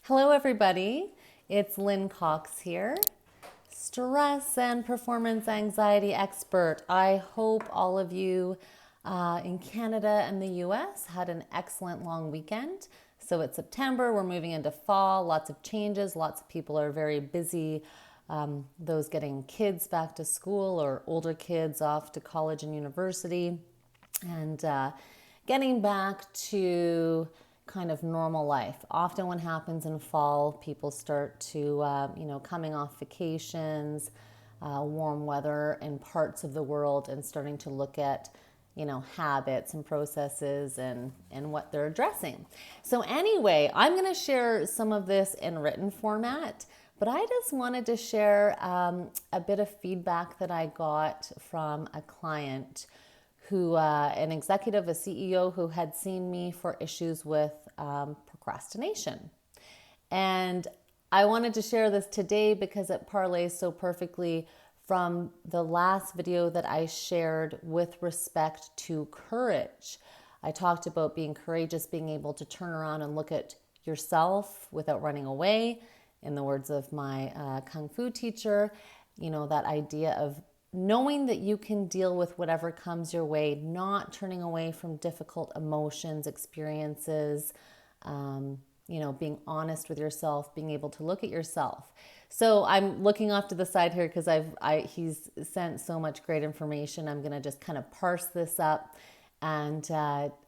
Hello, everybody. It's Lynn Cox here, stress and performance anxiety expert. I hope all of you in Canada and the US had an excellent long weekend. So it's September, we're moving into fall, lots of changes, lots of people are very busy. Those getting kids back to school or older kids off to college and university, and getting back to kind of normal life. Often what happens in fall, people start to, coming off vacations, warm weather in parts of the world, and starting to look at, habits and processes and what they're addressing. So anyway, I'm going to share some of this in written format, but I just wanted to share a bit of feedback that I got from a client who, an executive, a CEO who had seen me for issues with procrastination. And I wanted to share this today because it parlays so perfectly from the last video that I shared with respect to courage. I talked about being courageous, being able to turn around and look at yourself without running away. In the words of my Kung Fu teacher, that idea of knowing that you can deal with whatever comes your way, not turning away from difficult emotions, experiences, being honest with yourself, being able to look at yourself. So I'm looking off to the side here because he's sent so much great information. I'm going to just kind of parse this up and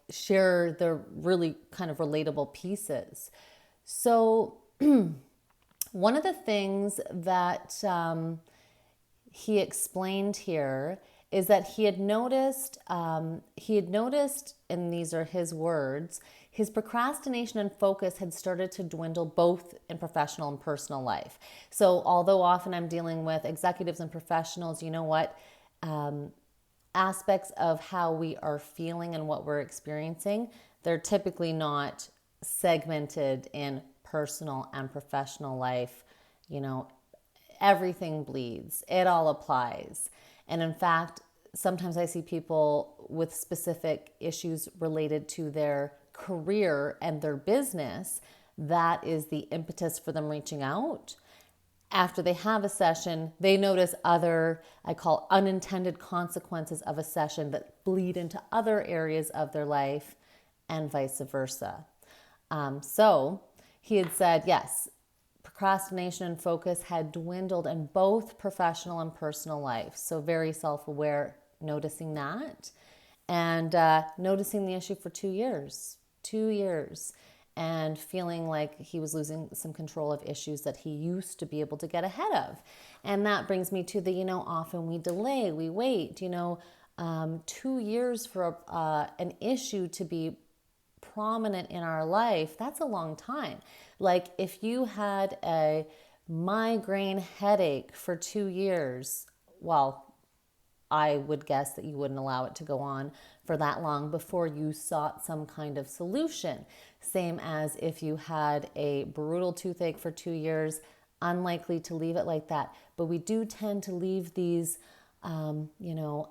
share the really kind of relatable pieces. So one of the things that he explained here is that he had noticed, and these are his words, his procrastination and focus had started to dwindle both in professional and personal life. So although often I'm dealing with executives and professionals, you know what? Aspects of how we are feeling and what we're experiencing, they're typically not segmented in personal and professional life. Everything bleeds. It all applies. And in fact, sometimes I see people with specific issues related to their career and their business. That is the impetus for them reaching out. After they have a session, they notice other, I call unintended consequences of a session that bleed into other areas of their life and vice versa. So he had said, yes, procrastination and focus had dwindled in both professional and personal life. So very self-aware, noticing that, and noticing the issue for 2 years, and feeling like he was losing some control of issues that he used to be able to get ahead of. And that brings me to the, often we delay, we wait, 2 years for an issue to be prominent in our life. That's a long time. Like if you had a migraine headache for 2 years, well, I would guess that you wouldn't allow it to go on for that long before you sought some kind of solution. Same as if you had a brutal toothache for 2 years, unlikely to leave it like that. But we do tend to leave these,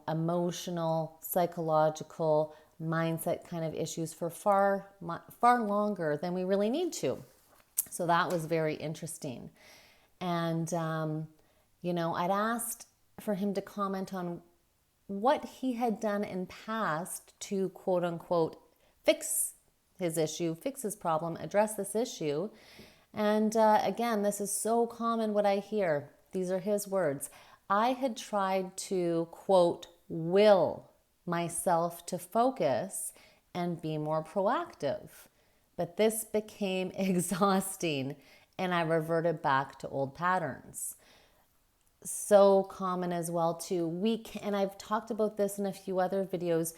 emotional, psychological, mindset kind of issues for far longer than we really need to. So that was very interesting. And, I'd asked for him to comment on what he had done in past to quote unquote fix his issue, fix his problem, address this issue. And again, this is so common what I hear. These are his words. I had tried to quote will myself to focus and be more proactive. But this became exhausting and I reverted back to old patterns. So common as well too. And I've talked about this in a few other videos,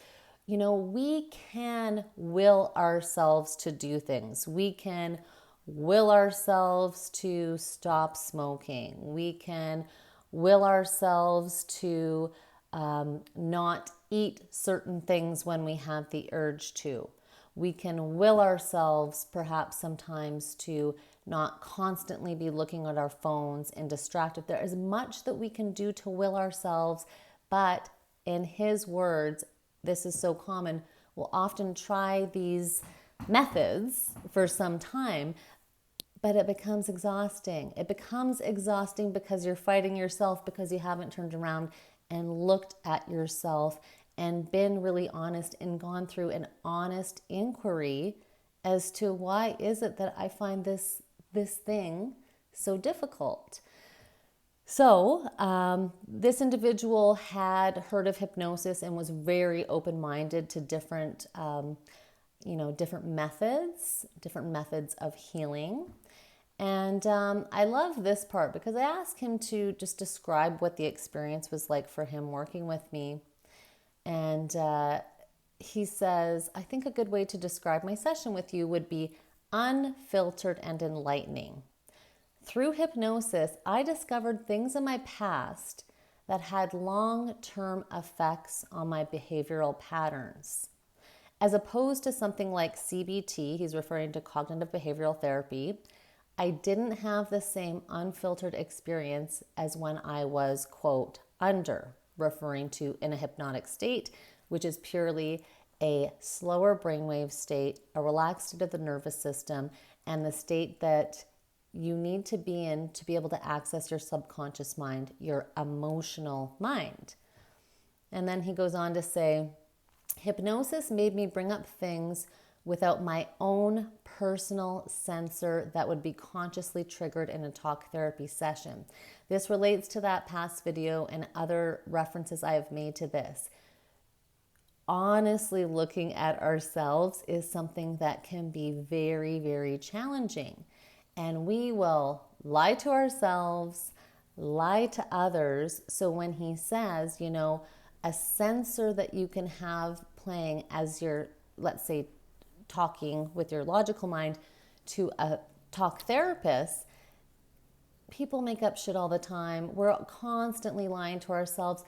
we can will ourselves to do things. We can will ourselves to stop smoking. We can will ourselves to not eat certain things when we have the urge to. We can will ourselves perhaps sometimes to not constantly be looking at our phones and distracted. There is much that we can do to will ourselves, but in his words, this is so common, we'll often try these methods for some time, but it becomes exhausting. It becomes exhausting because you're fighting yourself, because you haven't turned around and looked at yourself and been really honest and gone through an honest inquiry as to why is it that I find this thing so difficult. So this individual had heard of hypnosis and was very open-minded to different different methods of healing. And I love this part because I asked him to just describe what the experience was like for him working with me. And he says, I think a good way to describe my session with you would be unfiltered and enlightening. Through hypnosis, I discovered things in my past that had long-term effects on my behavioral patterns. As opposed to something like CBT, he's referring to cognitive behavioral therapy, I didn't have the same unfiltered experience as when I was, quote, under, referring to in a hypnotic state, which is purely a slower brainwave state, a relaxed state of the nervous system, and the state that you need to be in to be able to access your subconscious mind, your emotional mind. And then he goes on to say, hypnosis made me bring up things without my own personal censor that would be consciously triggered in a talk therapy session. This relates to that past video and other references I have made to this. Honestly, looking at ourselves is something that can be very, very challenging. And we will lie to ourselves, lie to others. So when he says, a sensor that you can have playing as you're, let's say, talking with your logical mind to a talk therapist, people make up shit all the time. We're constantly lying to ourselves.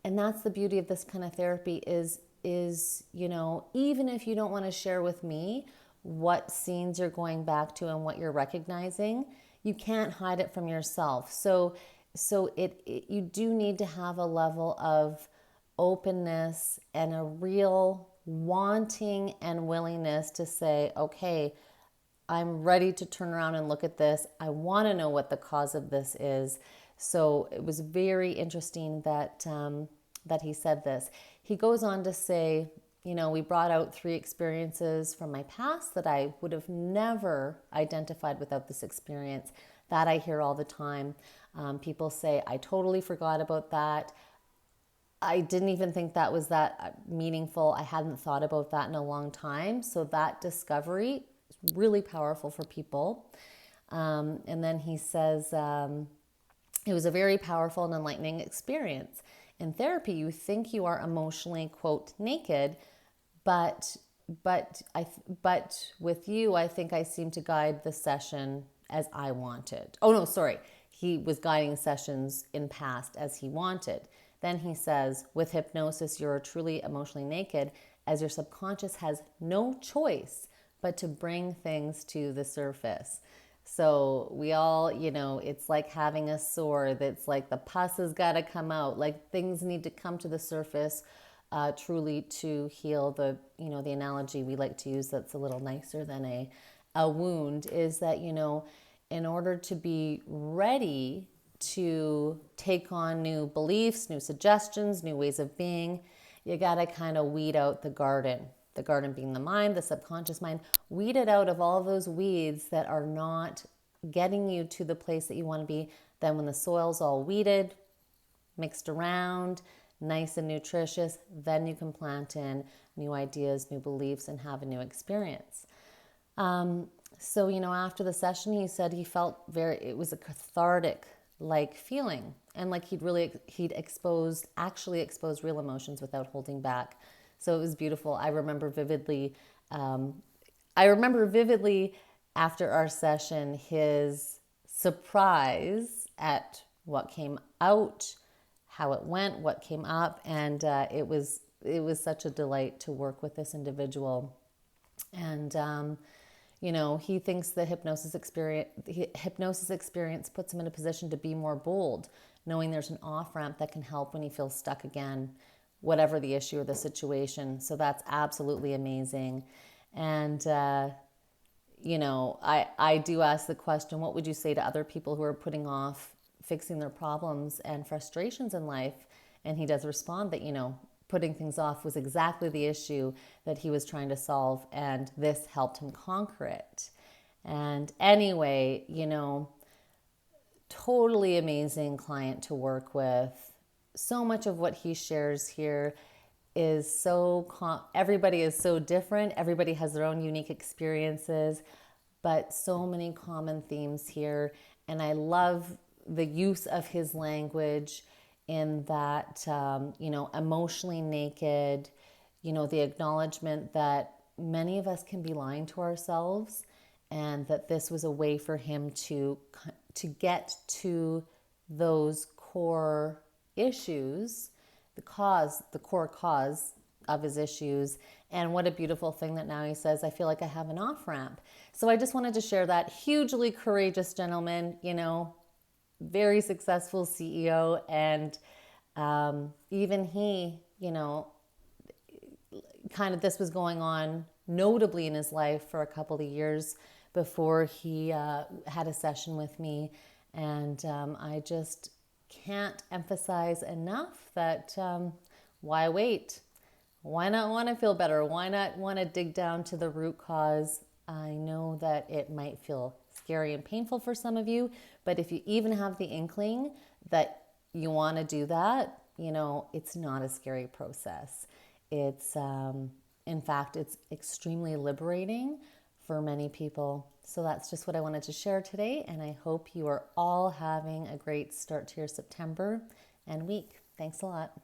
And that's the beauty of this kind of therapy is even if you don't want to share with me what scenes you're going back to and what you're recognizing, you can't hide it from yourself. So you do need to have a level of openness and a real wanting and willingness to say, okay, I'm ready to turn around and look at this. I want to know what the cause of this is. So it was very interesting that he said this. He goes on to say, we brought out 3 experiences from my past that I would have never identified without this experience. That I hear all the time. People say, I totally forgot about that. I didn't even think that was that meaningful. I hadn't thought about that in a long time. So that discovery is really powerful for people. And then he says, it was a very powerful and enlightening experience. In therapy, you think you are emotionally, quote, naked, but with you, I think I seem to guide the session as I wanted. Oh, no, sorry. He was guiding sessions in past as he wanted. Then he says, with hypnosis, you're truly emotionally naked as your subconscious has no choice but to bring things to the surface. So we all, it's like having a sore that's like the pus has got to come out. Like things need to come to the surface truly to heal. The analogy we like to use that's a little nicer than a wound is that, in order to be ready to take on new beliefs, new suggestions, new ways of being, you got to kind of weed out the garden. The garden being the mind, the subconscious mind. Weed it out of all those weeds that are not getting you to the place that you want to be. Then when the soil's all weeded, mixed around, nice and nutritious, then you can plant in new ideas, new beliefs, and have a new experience. So, after the session, he said he felt it was a cathartic like feeling, and like he'd actually exposed real emotions without holding back. So it was beautiful. I remember vividly after our session, his surprise at what came out, how it went, what came up, and it was such a delight to work with this individual. And he thinks the hypnosis experience puts him in a position to be more bold, knowing there's an off-ramp that can help when he feels stuck again, whatever the issue or the situation. So that's absolutely amazing. And, I do ask the question, what would you say to other people who are putting off fixing their problems and frustrations in life? And he does respond that, putting things off was exactly the issue that he was trying to solve, and this helped him conquer it. And anyway, totally amazing client to work with. So much of what he shares here is everybody is so different. Everybody has their own unique experiences, but so many common themes here. And I love the use of his language in that, emotionally naked, the acknowledgement that many of us can be lying to ourselves, and that this was a way for him to get to those core issues, the core cause of his issues. And what a beautiful thing that now he says, I feel like I have an off ramp. So I just wanted to share that. Hugely courageous gentleman, very successful CEO. And even he, kind of this was going on notably in his life for a couple of years before he had a session with me. And I just can't emphasize enough that why wait? Why not want to feel better? Why not want to dig down to the root cause? I know that it might feel scary and painful for some of you, but if you even have the inkling that you want to do that, it's not a scary process. It's, in fact, it's extremely liberating for many people. So that's just what I wanted to share today. And I hope you are all having a great start to your September and week. Thanks a lot.